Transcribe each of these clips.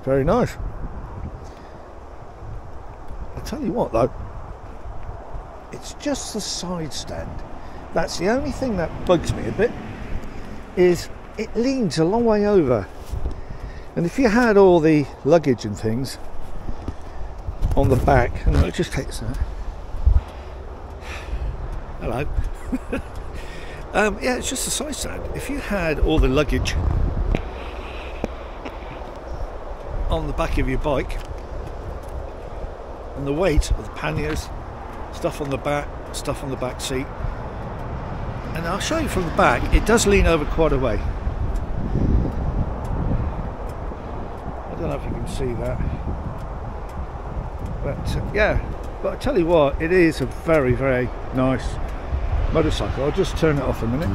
very nice. I'll tell you what though, it's just the side stand. That's the only thing that bugs me a bit, is it leans a long way over. And if you had all the luggage and things on the back, and it just takes that. Hello. Yeah, it's just a side stand. If you had all the luggage on the back of your bike, and the weight of the panniers, stuff on the back seat, and I'll show you from the back, it does lean over quite a way. I don't know if you can see that, but yeah, but I tell you what, it is a very, very nice motorcycle. I'll just turn it off a minute.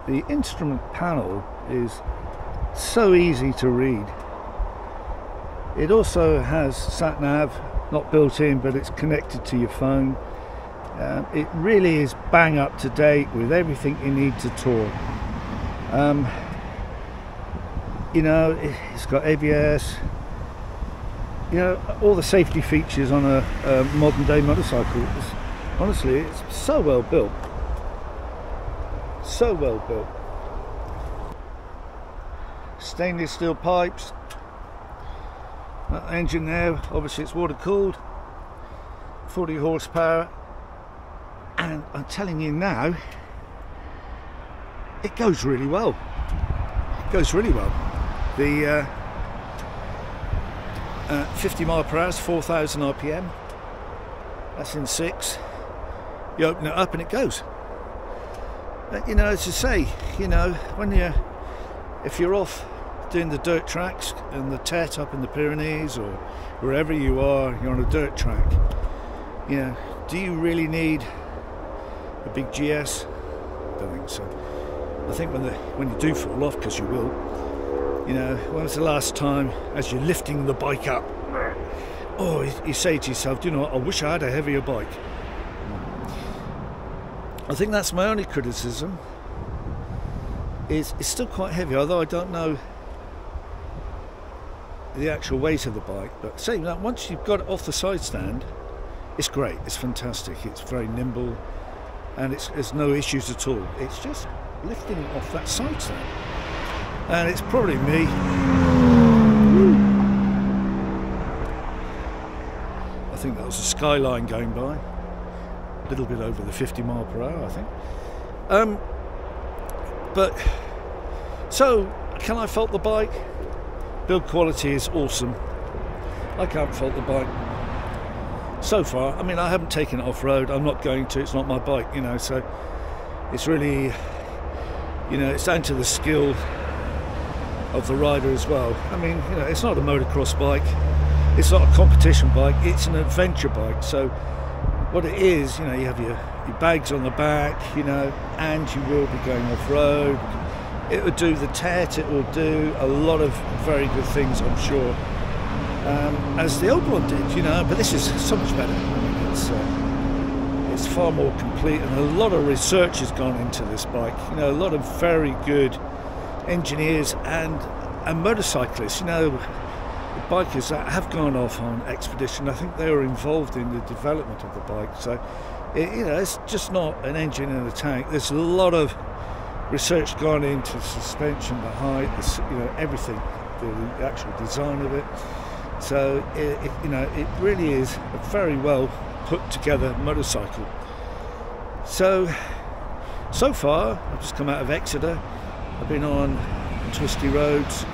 The instrument panel is so easy to read. It also has sat nav, not built in, but it's connected to your phone. It really is bang up to date with everything you need to tour. You know, it's got ABS, you know, all the safety features on a modern day motorcycle. Honestly, it's so well built. So well built. Stainless steel pipes. That engine there, obviously it's water cooled. 40 horsepower. And I'm telling you now, it goes really well. It goes really well. The 50 mile per hour is 4,000 RPM. That's in 6. You open it up and it goes. You know, as you say, you know, if you're off doing the dirt tracks and the Tet up in the Pyrenees or wherever you are, you're on a dirt track, you know, do you really need a big GS? I don't think so. I think when you do fall off, because you will, you know, when was the last time, as you're lifting the bike up, oh, you say to yourself, do you know what, I wish I had a heavier bike. I think that's my only criticism, is it's still quite heavy, although I don't know the actual weight of the bike. But saying that, once you've got it off the side stand, it's great, it's fantastic, it's very nimble, and there's no issues at all. It's just lifting it off that side stand. And it's probably me. I think that was a Skyline going by. A little bit over the 50 mile per hour, I think. But so, can I fault the bike? Build quality is awesome. I can't fault the bike so far. I mean, I haven't taken it off road. I'm not going to. It's not my bike, you know. So it's really, you know, it's down to the skill of the rider as well. I mean, you know, it's not a motocross bike. It's not a competition bike. It's an adventure bike. So what it is, you know, you have your bags on the back, you know, and you will be going off-road. It will do the Tet, it will do a lot of very good things, I'm sure, as the old one did, you know, but this is so much better. I mean, it's far more complete, and a lot of research has gone into this bike, you know, a lot of very good engineers and motorcyclists, you know, bikers that have gone off on expedition. I think they were involved in the development of the bike. So you know, it's just not an engine and a tank. There's a lot of research gone into suspension, the height, you know, everything, the actual design of it. So you know, it really is a very well put together motorcycle. So far I've just come out of Exeter. I've been on twisty roads.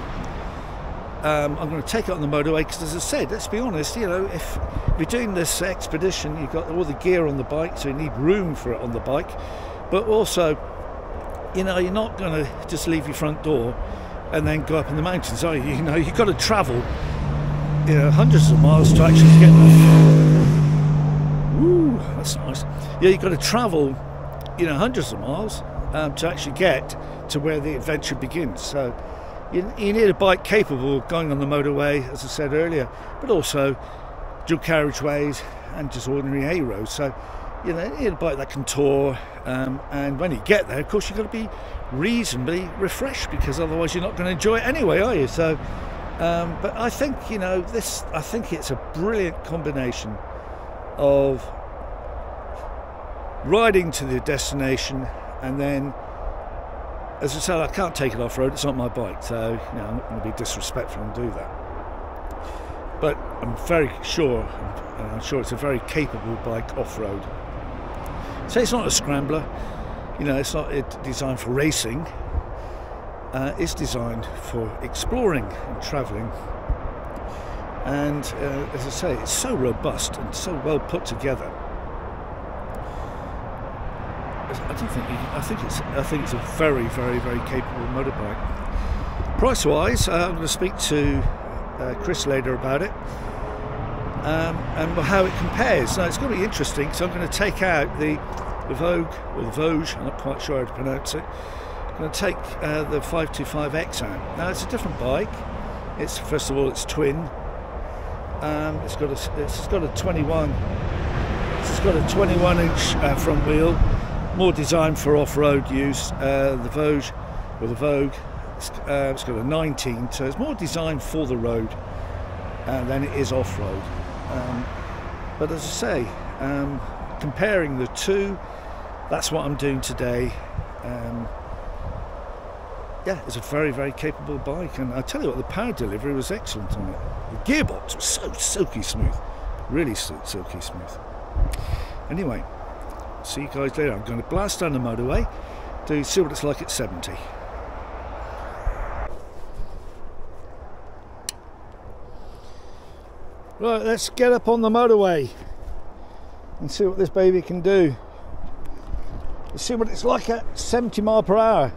I'm going to take it on the motorway because, as I said, let's be honest, you know, if you're doing this expedition, you've got all the gear on the bike, so you need room for it on the bike. But also, you know, you're not going to just leave your front door and then go up in the mountains, are you? You know, you've got to travel, you know, hundreds of miles to actually get there. Ooh, that's nice. Yeah, you've got to travel, you know, hundreds of miles to actually get to where the adventure begins. So you need a bike capable of going on the motorway, as I said earlier, but also dual carriageways and just ordinary A roads. So, you know, you need a bike that can tour, and when you get there, of course, you've got to be reasonably refreshed, because otherwise you're not going to enjoy it anyway, are you? So, but I think, you know, I think it's a brilliant combination of riding to the destination, and then, as I said, I can't take it off-road, it's not my bike, so, you know, I'm not going to be disrespectful and do that. But I'm very sure, I'm sure it's a very capable bike off-road. So it's not a scrambler, you know, it's not designed for racing, it's designed for exploring and travelling. And as I say, it's so robust and so well put together. I think it's a very, very, very capable motorbike. Price-wise, I'm going to speak to Chris later about it, and how it compares. Now, it's going to be interesting, so I'm going to take out the Vogue, or the Voge, I'm not quite sure how to pronounce it. I'm going to take the 525X out. Now, it's a different bike. It's, first of all, it's twin. It's got a 21-inch front wheel, more designed for off-road use. The Voge, or the Vogue, it's got a 19, so it's more designed for the road than it is off-road. But as I say, comparing the two, that's what I'm doing today. Yeah, it's a very, very capable bike, and I tell you what, the power delivery was excellent on it. The gearbox was so silky smooth, really silky smooth. Anyway, see you guys later. I'm going to blast down the motorway to see what it's like at 70. Right, let's get up on the motorway and see what this baby can do. Let's see what it's like at 70 miles per hour.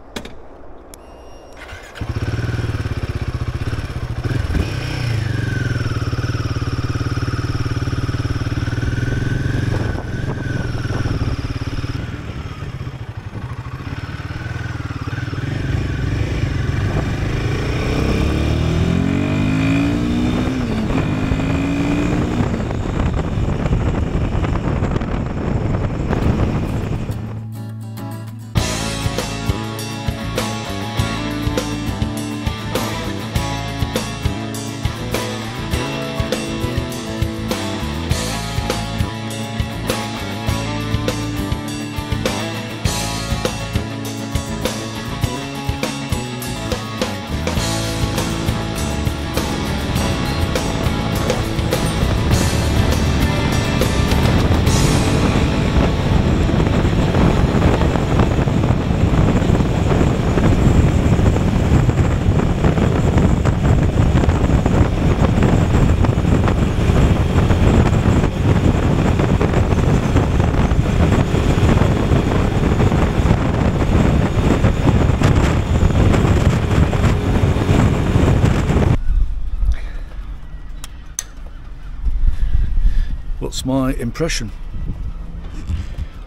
What's my impression?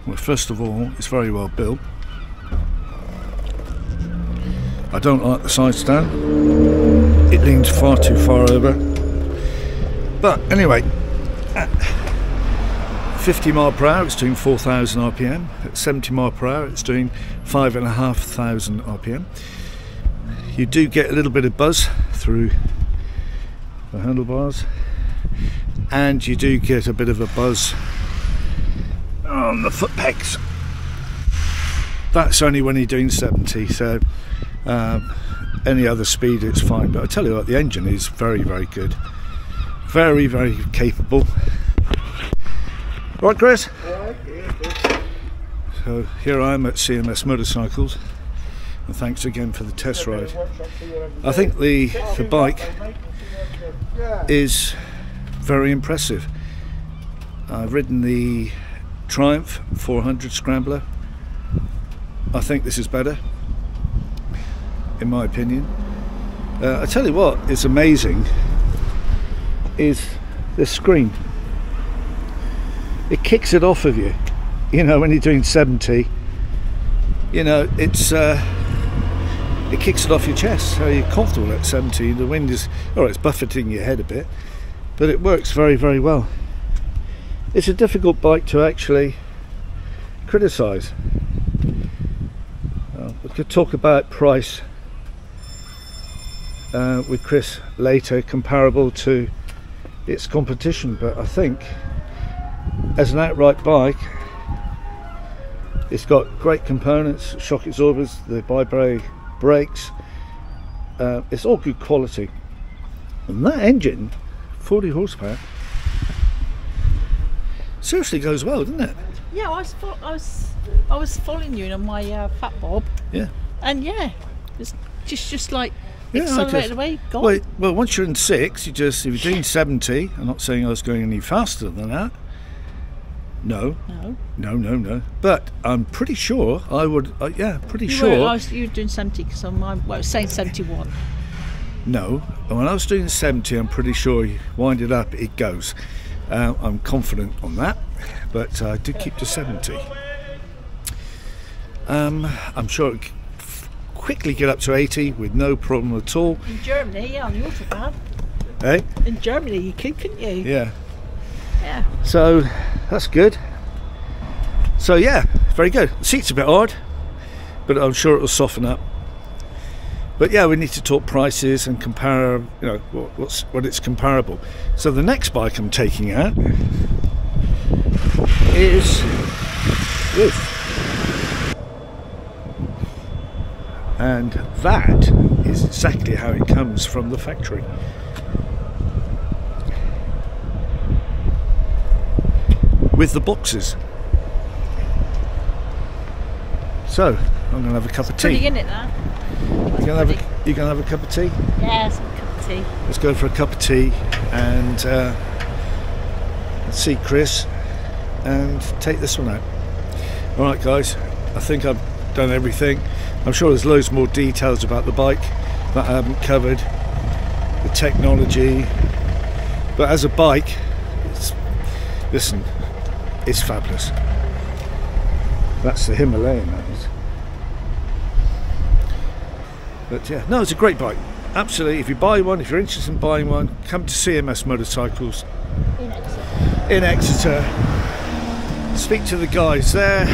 Well, first of all, it's very well built. I don't like the side stand. It leans far too far over. But anyway, at 50 miles per hour it's doing 4,000 RPM. At 70 miles per hour it's doing 5,500 RPM. You do get a little bit of buzz through the handlebars, and you do get a bit of a buzz on the foot pegs. That's only when you're doing 70, so any other speed it's fine. But I tell you what, the engine is very, very good, very, very capable. Right, Chris? So here I am at CMS Motorcycles, and thanks again for the test ride. I think the bike is very impressive. I've ridden the Triumph 400 Scrambler. I think this is better, in my opinion. I tell you what is amazing is the screen. It kicks it off of you, you know, when you're doing 70. You know, it's it kicks it off your chest, so you're comfortable at 70. The wind is, oh, it's buffeting your head a bit, but it works very, very well. It's a difficult bike to actually criticise. We could talk about price with Chris later, comparable to its competition, but I think as an outright bike, it's got great components, shock absorbers, the bi-brake brakes, it's all good quality. And that engine, 40 horsepower, seriously goes well, doesn't it? Yeah, I was following you on my Fat Bob. Yeah. And yeah, it's just like accelerated away. Gone. Well, once you're in 6, if you're doing 70, I'm not saying I was going any faster than that. No. But I'm pretty sure I would. Pretty sure. You were doing 70 because I was saying 71. No, when I was doing 70, I'm pretty sure you wind it up, it goes. I'm confident on that, but I did keep to 70. I'm sure it quickly get up to 80 with no problem at all. In Germany, yeah, on the autobahn. Hey? In Germany, you could, couldn't you? Yeah. Yeah. So that's good. So yeah, very good. The seat's a bit hard, but I'm sure it will soften up. But yeah, we need to talk prices and compare, you know, what it's comparable. So the next bike I'm taking out is this. And that is exactly how it comes from the factory. With the boxes. So I'm going to have a cup of tea. Pretty in it, that. You going to have a cup of tea? Yeah, some cup of tea. Let's go for a cup of tea and see Chris and take this one out. All right, guys. I think I've done everything. I'm sure there's loads more details about the bike that I haven't covered. The technology, but as a bike, listen, it's fabulous. That's the Himalayan, that is. But yeah, no, it's a great bike. Absolutely. If you buy one, if you're interested in buying one, come to CMS Motorcycles in Exeter. Speak to the guys there.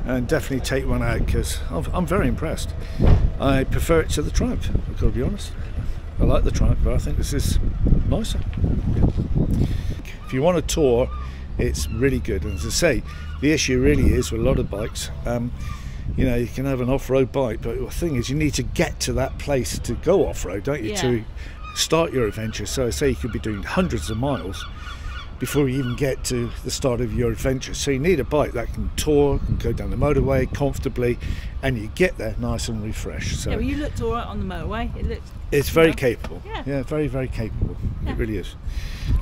And definitely take one out, because I'm very impressed. I prefer it to the Triumph, I've got to be honest. I like the Triumph, but I think this is nicer. If you want a tour, it's really good. And as I say, the issue really is with a lot of bikes, you know, you can have an off-road bike, but the thing is you need to get to that place to go off-road, don't you, to start your adventure. So I say you could be doing hundreds of miles before you even get to the start of your adventure. So you need a bike that can tour, can go down the motorway comfortably, and you get there nice and refreshed. So yeah, well, you looked all right on the motorway. It's very capable. Yeah, very, very capable. Yeah. It really is.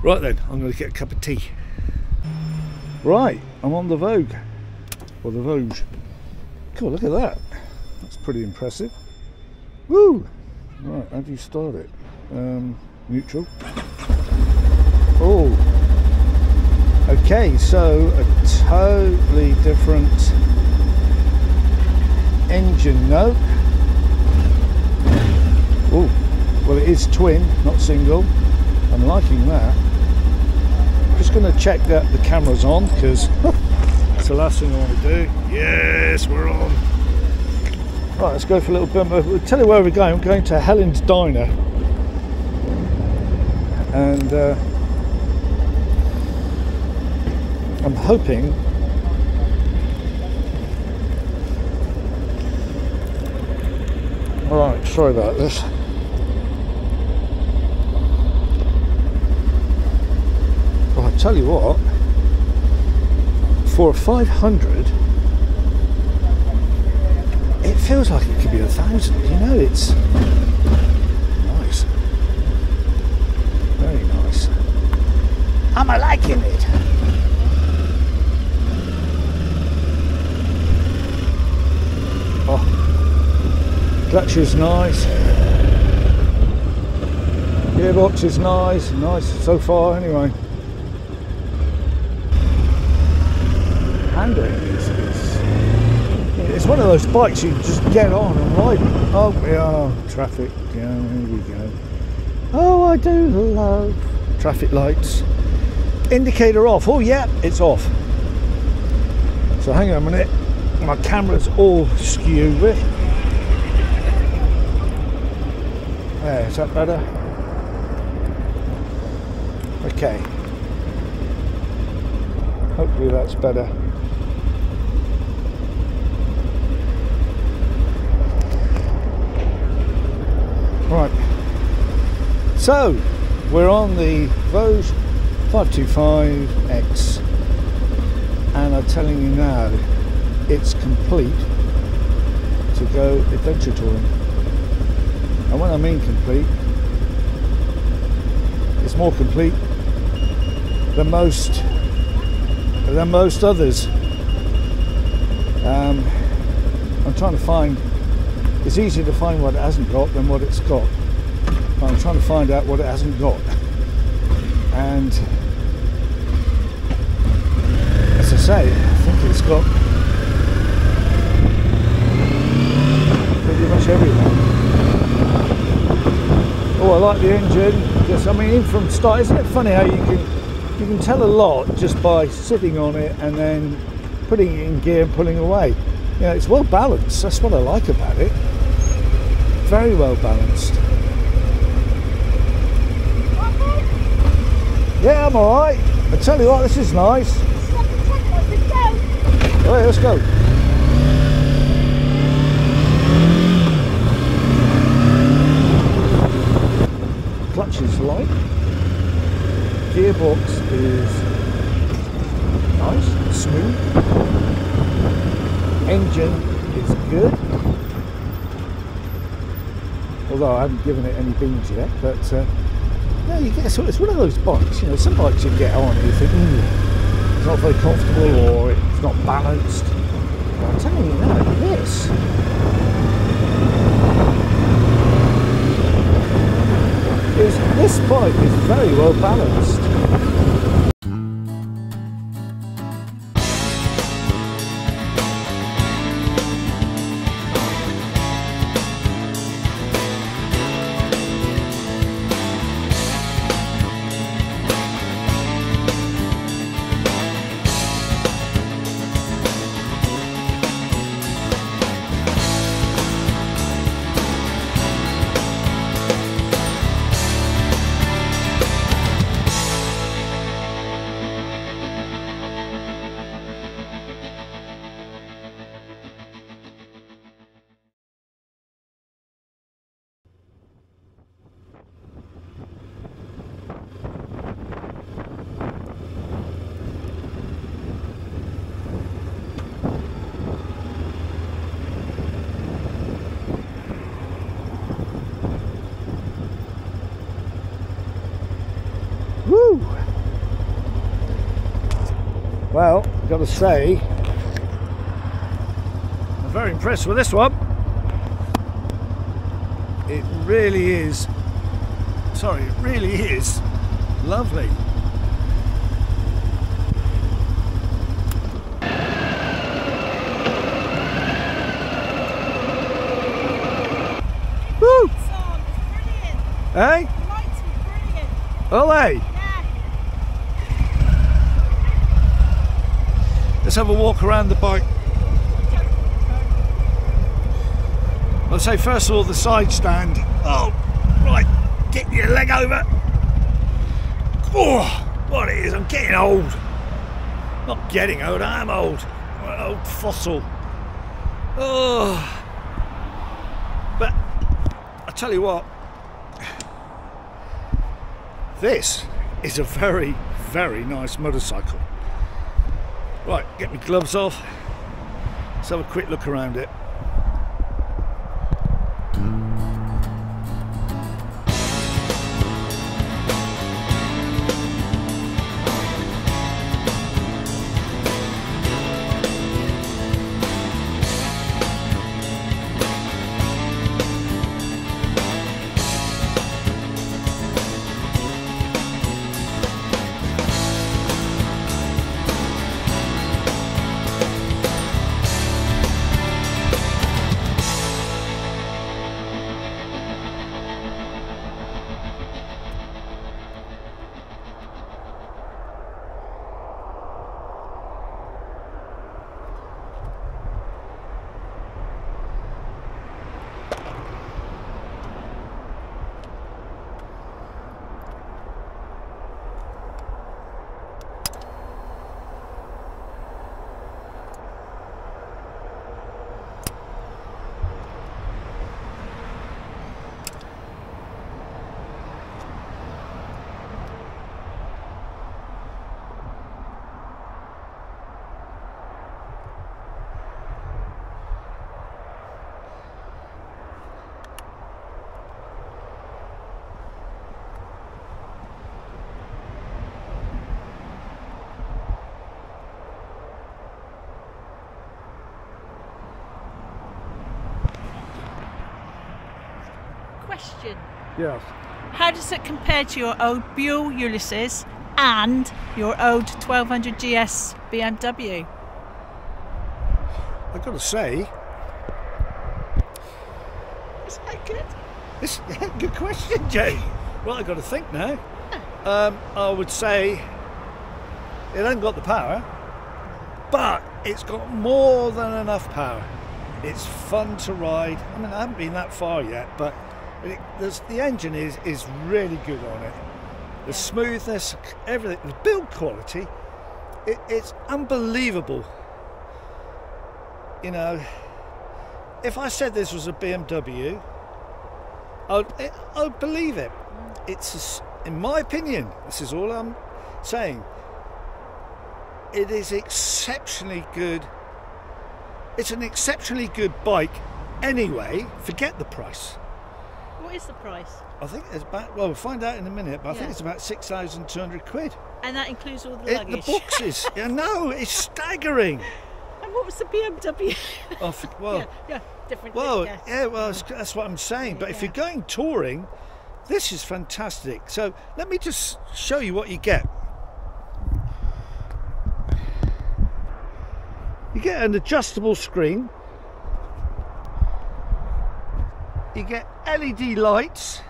Right then, I'm going to get a cup of tea. Right, I'm on the Vogue, or the Voge. Cool, look at that. That's pretty impressive. Woo! Right, how do you start it? Neutral. Oh. Okay, so a totally different engine note. Oh, well, it is twin, not single. I'm liking that. Just going to check that the camera's on, because that's the last thing I want to do. Yes, we're on. Right, let's go for a little bumper. We'll tell you where we're going. We're going to Helen's Diner, and I'm hoping alright, sorry about this. Well, I tell you what, for a 500 it feels like it could be 1,000, you know, it's nice. Very nice. I'm liking it. Oh, clutch is nice. Gearbox is nice, nice so far anyway. Handling is it's one of those bikes you just get on and ride. Oh, yeah, traffic, yeah, here we go. Oh, I do love traffic lights. Indicator off, oh yeah, it's off. So hang on a minute, my camera's all skewed with. There, is that better? Okay. Hopefully that's better. Right. So, we're on the Voge 525DSX and I'm telling you now, it's complete to go adventure touring. And when I mean complete, it's more complete than most others. I'm trying to find, it's easier to find what it hasn't got than what it's got. I'm trying to find out what it hasn't got. And as I say, I think it's got pretty much everything. Oh, I like the engine. Just, I mean, even from start, isn't it funny how you can tell a lot just by sitting on it and then putting it in gear and pulling away. You know, it's well balanced. That's what I like about it. Very well balanced. Yeah, I'm alright. I tell you what, this is nice. Alright, let's go. Clutch is light. Gearbox is nice, smooth. Engine is good. Although I haven't given it any beans yet, but no, you get it's one of those bikes. You know, some bikes you get on and you think, it's not very comfortable or it's not balanced. But I'm telling you now, this bike is very well balanced. Woo! Well, I've got to say, I'm very impressed with this one. It really is, it really is lovely. Woo! Hey? The lights were brilliant. Are they? Yeah. Let's have a walk around the bike. I'll say first of all the side stand. Oh, right, get your leg over. Oh, what it is, I'm getting old. Not getting old, I'm old. I'm an old fossil. Oh, but I tell you what, this is a very, very nice motorcycle. Right, get my gloves off. Let's have a quick look around it. question. Yes. How does it compare to your old Buell Ulysses and your old 1200 GS BMW? I've got to say, Is that good? this good question, Jay. Well, I've got to think now. I would say it hasn't got the power, but it's got more than enough power. It's fun to ride. I mean, I haven't been that far yet, but the engine is really good on it. The smoothness, everything, the build quality, it's unbelievable. You know, if I said this was a BMW, I'd believe it. It's, in my opinion, this is all I'm saying, it is exceptionally good. It's an exceptionally good bike anyway, forget the price. What is the price? I think it's about, well, we'll find out in a minute, but I think it's about 6,200 quid. And that includes all the luggage? The boxes. Yeah, no, it's staggering. And what was the BMW? Different. Well, that's what I'm saying. But if you're going touring, this is fantastic. So let me just show you what you get. You get an adjustable screen. You get LED lights.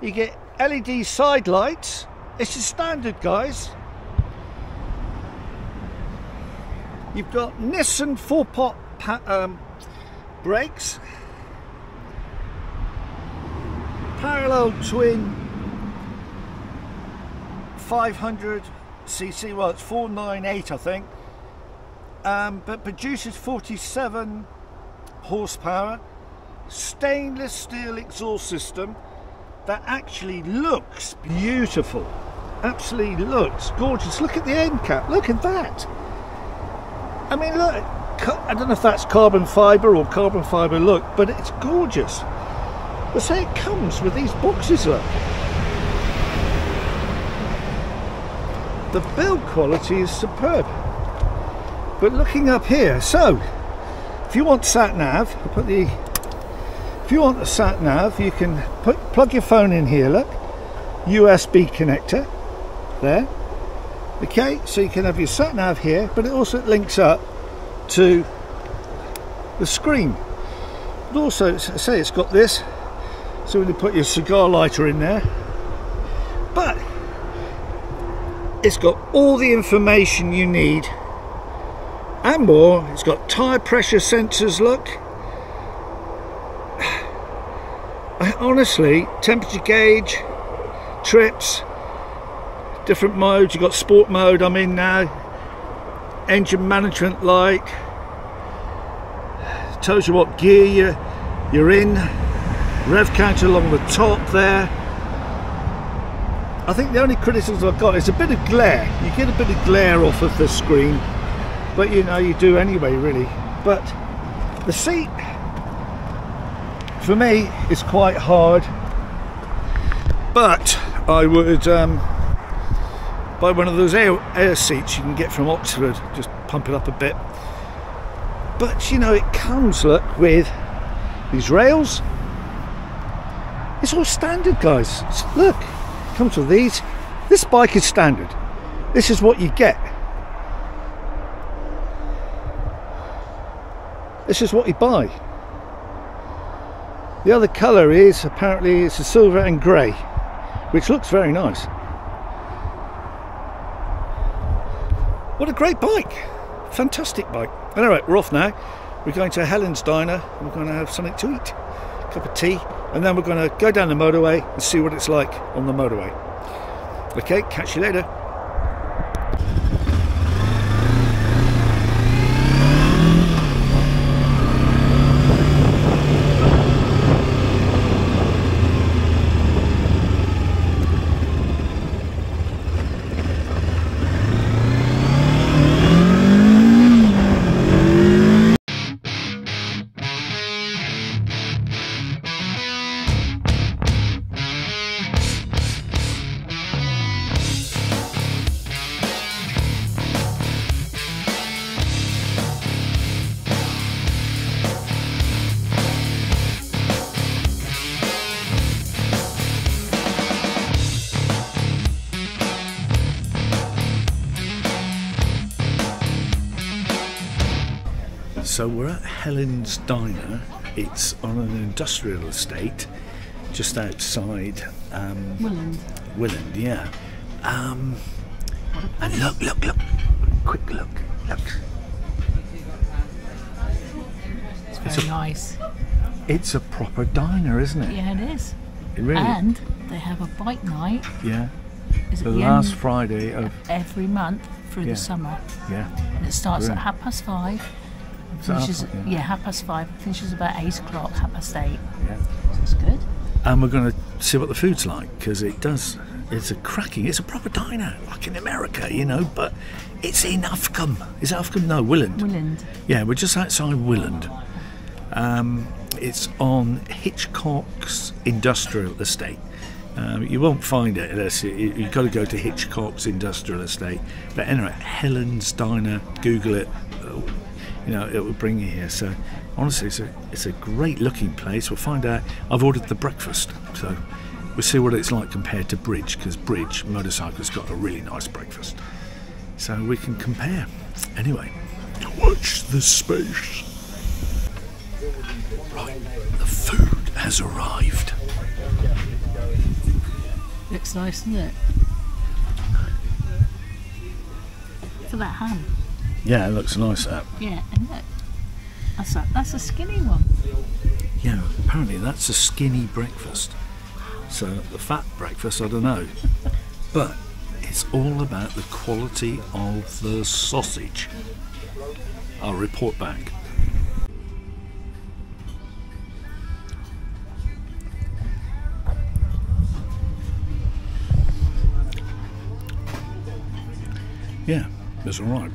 You get LED side lights. It's a standard, guys. You've got Nissan 4-pot brakes. Parallel twin 500cc. Well, it's 498, I think. But produces 47 horsepower. Stainless steel exhaust system that actually looks beautiful. Absolutely looks gorgeous. Look at the end cap. Look at that. I mean, look. I don't know if that's carbon fibre or carbon fibre look, but it's gorgeous. But say it comes with these boxes, look. The build quality is superb. But looking up here, so if you want sat nav, if you want the sat nav, you can plug your phone in here. Look, USB connector there. Okay, so you can have your sat nav here, but it also links up to the screen. But also, say it's got this, so when you put your cigar lighter in there, but it's got all the information you need and more. It's got tyre pressure sensors, look. Honestly, temperature gauge, trips, different modes. You've got sport mode I'm in now, engine management light, tells you what gear you're in, rev counter along the top there. I think the only criticism I've got is a bit of glare. You get a bit of glare off of the screen, but you know, you do anyway, really. But the seat, for me, is quite hard, but I would buy one of those air seats you can get from Oxford, just pump it up a bit. But you know, it comes, look, with these rails. It's all standard, guys. Look, it comes with these. This bike is standard. This is what you get. This is what you buy. The other colour is, apparently, it's a silver and grey, which looks very nice. What a great bike. Fantastic bike. Anyway, we're off now. We're going to Helen's Diner. We're going to have something to eat, a cup of tea, and then we're going to go down the motorway and see what it's like on the motorway. Okay, catch you later. So we're at Helen's Diner. It's on an industrial estate just outside Willand, yeah. And look, quick look. It's very nice. It's a proper diner, isn't it? Yeah, it is. It really. And they have a bike night. Yeah. Is it The the last end Friday of every month through the summer. Yeah. And it starts Brilliant. at 5:30. Finishes, Yeah, 5:30. Finishes about 8 o'clock, 8:30. Yeah. So it's good. And we're going to see what the food's like, because it's a proper diner, like in America, you know, but it's in Ufcombe. Is it Ufcombe? No, Willand. Willand. Yeah, we're just outside Willand. It's on Hitchcock's industrial estate. You won't find it unless you've got to go to Hitchcock's industrial estate. But anyway, Helen's Diner, Google it. You know, it will bring you here. So honestly, it's a great looking place. We'll find out. I've ordered the breakfast, so we'll see what it's like compared to Bridge, because Bridge Motorcycle's got a really nice breakfast, so we can compare. Anyway, watch this space. Right, the food has arrived. Looks nice, doesn't it? For that ham. Yeah, it looks nice, that. Yeah, and look. That's a skinny one. Yeah, apparently that's a skinny breakfast. So the fat breakfast, I don't know. But it's all about the quality of the sausage. I'll report back. Yeah, it's all right.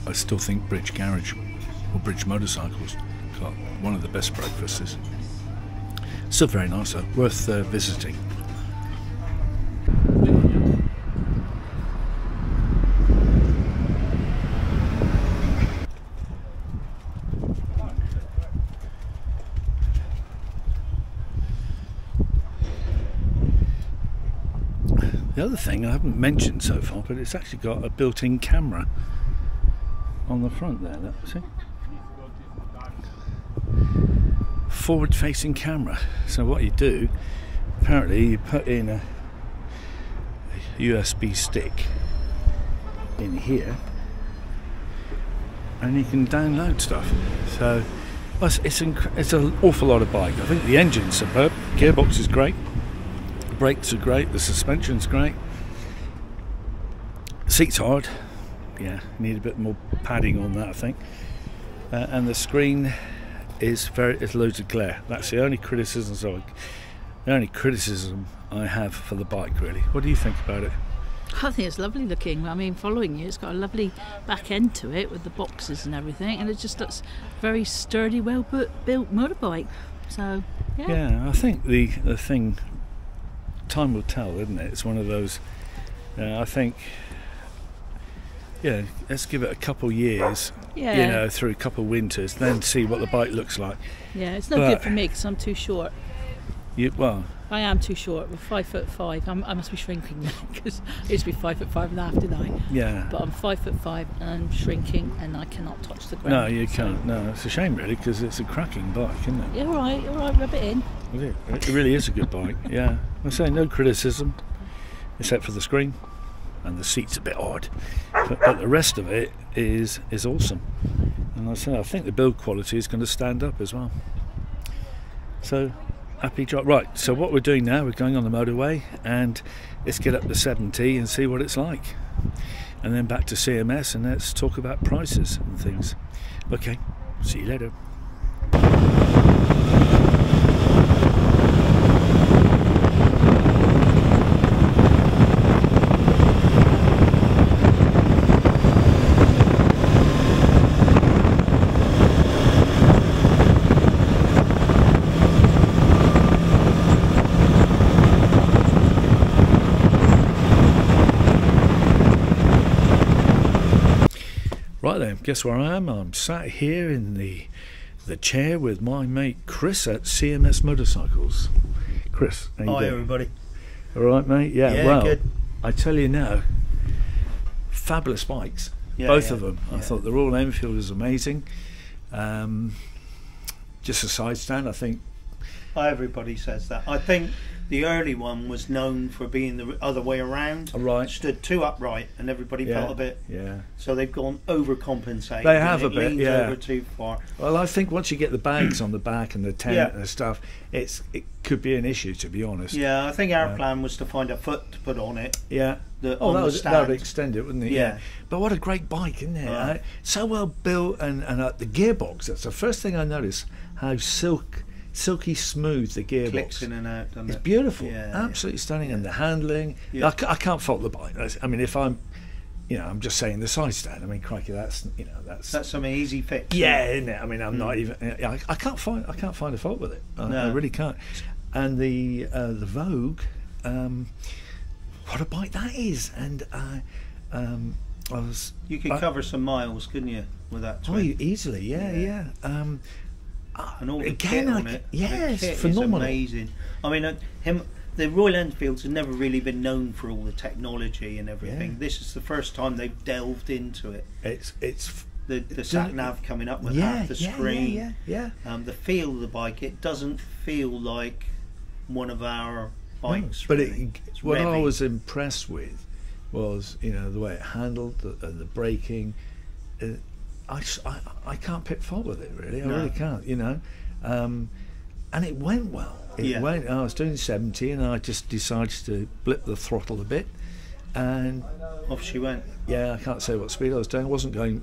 I still think Bridge Garage or Bridge Motorcycles got one of the best breakfasts. Still very nice though, worth visiting. The other thing I haven't mentioned so far, but it's actually got a built-in camera on the front there, look, see? Forward-facing camera. So what you do, apparently you put in a USB stick in here and you can download stuff. So it's an awful lot of bike. I think the engine's superb, gearbox is great, the brakes are great, the suspension's great, seat's hard, yeah, need a bit more padding on that I think, and the screen is it's loads of glare. That's the only criticism I have for the bike, really. What do you think about it? I think it's lovely looking. I mean, following you, it's got a lovely back end to it with the boxes and everything, and it just looks very sturdy, well built motorbike. So yeah, I think the thing, time will tell, isn't it? It's one of those. I think. Yeah, let's give it a couple years, you know, through a couple of winters, then see what the bike looks like. Yeah, it's no good for me because I'm too short. I am too short. We're 5'5". I must be shrinking now because I used to be 5'5.5", didn't I? Yeah. But I'm 5'5" and I'm shrinking and I cannot touch the ground. No, you can't. No, it's a shame really because it's a cracking bike, isn't it? Yeah, all right, rub it in. It really is a good bike. Yeah, I say no criticism, except for the screen. And the seat's a bit odd, but the rest of it is awesome. And I think the build quality is going to stand up as well. So happy drive. Right, so what we're doing now, we're going on the motorway and let's get up to 70 and see what it's like, and then back to CMS and let's talk about prices and things. Okay, see you later. Right then, guess where I am? I'm sat here in the chair with my mate Chris at CMS Motorcycles. Chris, how you Hi doing? everybody. All right, mate? Yeah, Yeah, well, good. I tell you now, fabulous bikes. both of them. I thought the Royal Enfield was amazing. Just a side stand, I think. Everybody says that. I think the early one was known for being the other way around. Right. Stood too upright, and everybody felt a bit. Yeah. So they've gone overcompensated. They have a bit. Yeah. Over too far. Well, I think once you get the bags on the back and the tent and stuff, it could be an issue, to be honest. Yeah, I think our plan was to find a foot to put on it. Yeah. That would extend it, wouldn't it? Yeah. But what a great bike, isn't it? So well built, and the gearbox. That's the first thing I noticed. How silky smooth the gearbox. Clicks in and out, doesn't it? It's beautiful. Yeah, Absolutely stunning. And the handling. Yeah. I can't fault the bike. I mean, if I'm just saying the side stand. I mean, crikey, that's some easy fix. Yeah, isn't it? I mean, I'm not even. I can't find a fault with it. I really can't. And the Vogue. What a bike that is! And you could cover some miles, couldn't you, with that twin? Easily, yeah. And all the kit on it. Yes, the kit phenomenal. Is amazing. I mean, the Royal Enfields have never really been known for all the technology and everything. This is the first time they've delved into it. It's the sat nav coming up with half the screen. Yeah. The feel of the bike, it doesn't feel like one of our bikes. But really. What I was impressed with was the way it handled the braking. I can't pick fault with it, really. I really can't, and it went well. I was doing 70 and I just decided to blip the throttle a bit, and off she went. I can't say what speed I was doing. I wasn't going,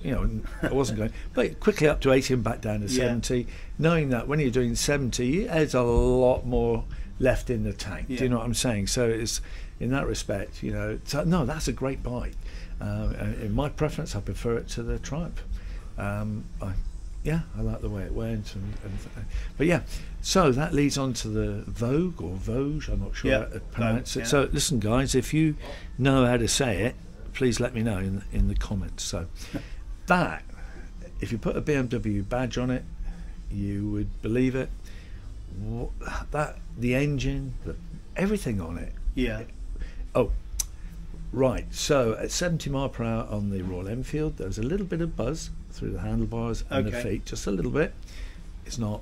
but quickly up to 80 and back down to 70, knowing that when you're doing 70, there's a lot more left in the tank. Do you know what I'm saying? So it's, in that respect, no, that's a great bike. In my preference, I prefer it to the Triumph. I like the way it went, but so that leads on to the Vogue or Voge. I'm not sure how to pronounce it. So listen, guys, if you know how to say it, please let me know in the comments. So that, if you put a BMW badge on it, you would believe it. The engine, everything on it. Oh, right. So at 70 mile per hour on the Royal Enfield, there's a little bit of buzz through the handlebars and the feet, just a little bit. It's not,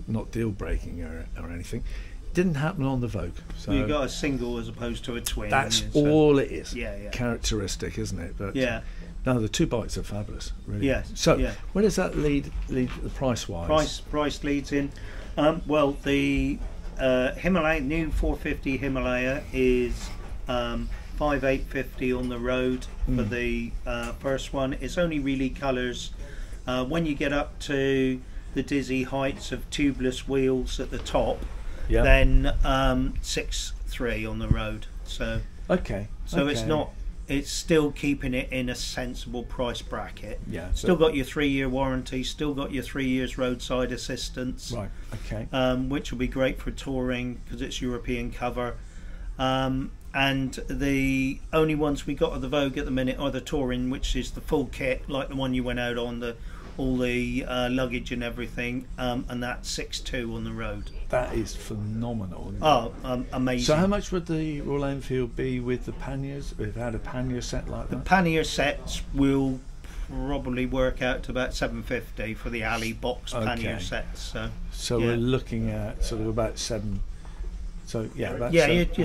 not deal breaking or anything. It didn't happen on the Vogue. So you got a single as opposed to a twin. That's all it is. Yeah. Characteristic, isn't it? But no, the two bikes are fabulous. Really. Yeah. So where does that lead the price wise? Price leads in. Well, the Himalayan new 450 Himalaya is 5,850 on the road for the first one. It's only really colours. When you get up to the dizzy heights of tubeless wheels at the top, then 6,300 on the road. So it's not. It's still keeping it in a sensible price bracket. Still got your 3-year warranty. Still got your 3 years roadside assistance. Right. Okay. Which will be great for touring because it's European cover. And the only ones we got of the Vogue at the minute are the touring, which is the full kit, like the one you went out on, all the luggage and everything, and that's 6,200 on the road. That is phenomenal. Amazing. So how much would the Royal Enfield be with the panniers, if it had a pannier set like that? The pannier sets will probably work out to about 750 for the alley box pannier sets. So we're looking at sort of about 7. So you're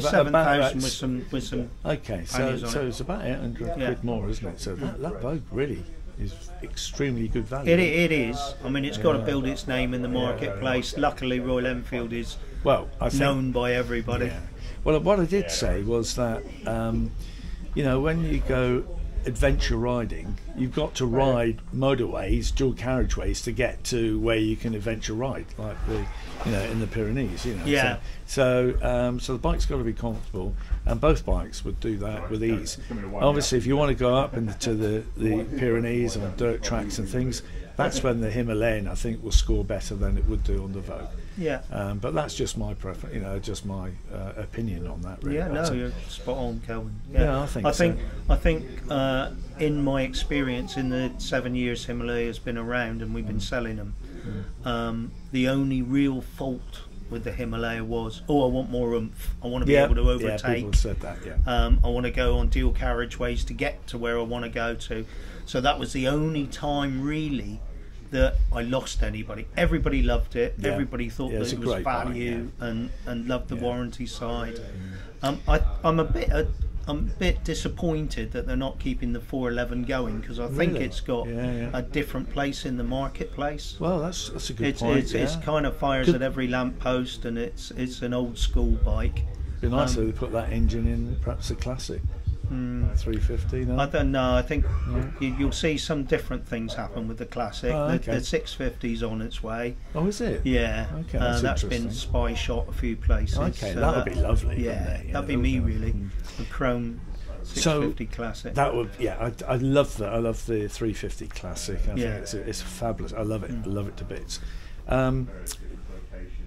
7,000 with some. Okay, so it's about 800 quid more, isn't it? So that Vogue really is extremely good value. It is. I mean, it's got to build its name in the marketplace. Luckily, Royal Enfield is known by everybody. Yeah. Well, what I did say was that when you go adventure riding, you've got to ride motorways, dual carriageways to get to where you can adventure ride, like in the Pyrenees. So the bike's got to be comfortable, and both bikes would do that with ease. Obviously, if you want to go up into the Pyrenees on dirt tracks and things, that's when the Himalayan, I think, will score better than it would do on the Vogue. But that's just my preference, just my opinion on that. Really. You're spot on, Kelvin. I think in my experience, in the 7 years Himalaya has been around and we've been selling them, the only real fault with the Himalaya was, oh, I want more oomph. I want to be able to overtake. Yeah, people said that. Yeah. I want to go on dual carriageways to get to where I want to go to. So that was the only time really that I lost anybody. Everybody loved it. Yeah. Everybody thought that it was value and loved the warranty side. I'm a bit disappointed that they're not keeping the 411 going, because I think it's got a different place in the marketplace. Well, that's a good point. It's kind of fires at every lamppost, and it's an old school bike. It'd be nice if they put that engine in, perhaps a classic. 350. No? I don't know. I think you'll see some different things happen with the classic. The 650's on its way. Oh, is it? Yeah. Okay, that's been spy shot a few places. Okay, so that would be lovely. Yeah, that'd be me really. The chrome 650 classic. That would, I love that. I love the 350 classic. I think it's fabulous. I love it. I love it to bits.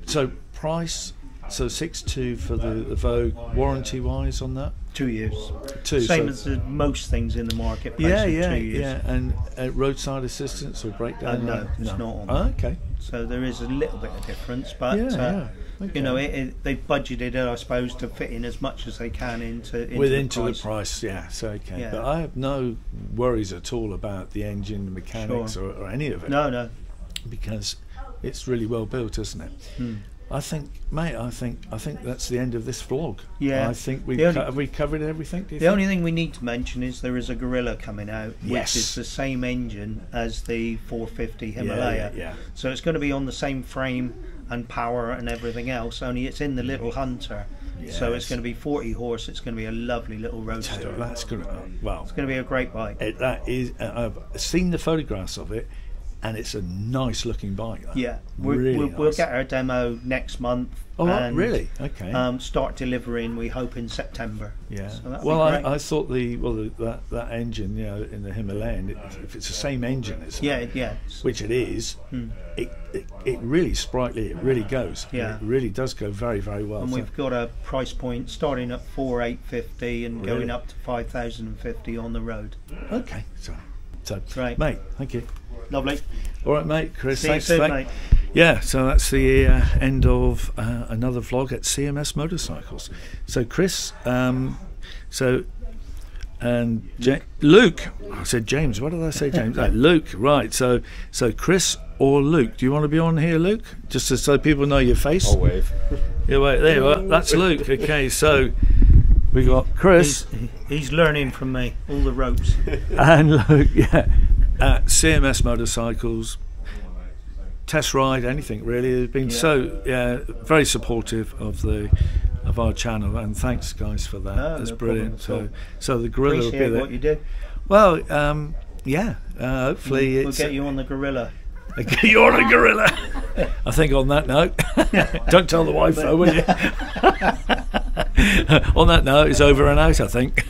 So price. So 6.2 for the Vogue. Warranty wise on that? 2 years. Same as most things in the marketplace. 2 years. Yeah. And roadside assistance or breakdown? No, it's not on. Oh, okay. So there is a little bit of difference, but Okay. you know, they've budgeted it, I suppose, to fit in as much as they can into the price. Yeah, so okay. Yeah. But I have no worries at all about the engine, the mechanics, or any of it. No, because it's really well built, isn't it? I think, mate. I think that's the end of this vlog. Yeah. I think have we covered everything. Do you the only thing we need to mention is there is a Gorilla coming out, yes, which is the same engine as the 450 Himalaya. Yeah. So it's going to be on the same frame and power and everything else. Only it's in the little Hunter. Yes. So it's going to be 40 horse. It's going to be a lovely little roadster. That's good. Well, it's going to be a great bike. That is. I've seen the photographs of it. And it's a nice looking bike. Yeah, we'll get our demo next month. Oh, really? Okay. Start delivering, we hope, in September. Yeah. So well, I thought that engine, you know, in the Himalayan, if it's the same engine, which it is, it really sprightly. It really goes. Yeah. It really does go very, very well. And we've got a price point starting at 4,850 and going up to 5,050 on the road. Okay. So right, mate. Thank you. Lovely. All right, mate. Chris, thanks, mate. Yeah, so that's the end of another vlog at CMS Motorcycles. So Chris, Luke. I said James. What did I say, James? Luke. Right. So Chris or Luke. Do you want to be on here, Luke? Just so people know your face. I'll wave. Yeah, wait. There you are. That's Luke. Okay, so we got Chris. He's learning from me all the ropes. And Luke. Yeah. At CMS Motorcycles, test ride, anything really. They've been very supportive of our channel, and thanks guys for that. That's brilliant. So the Gorilla will be there. What you do? Well, hopefully we'll get you on the Gorilla. Get you on a Gorilla. I think on that note, don't tell the wife though, will you? On that note, it's over and out, I think.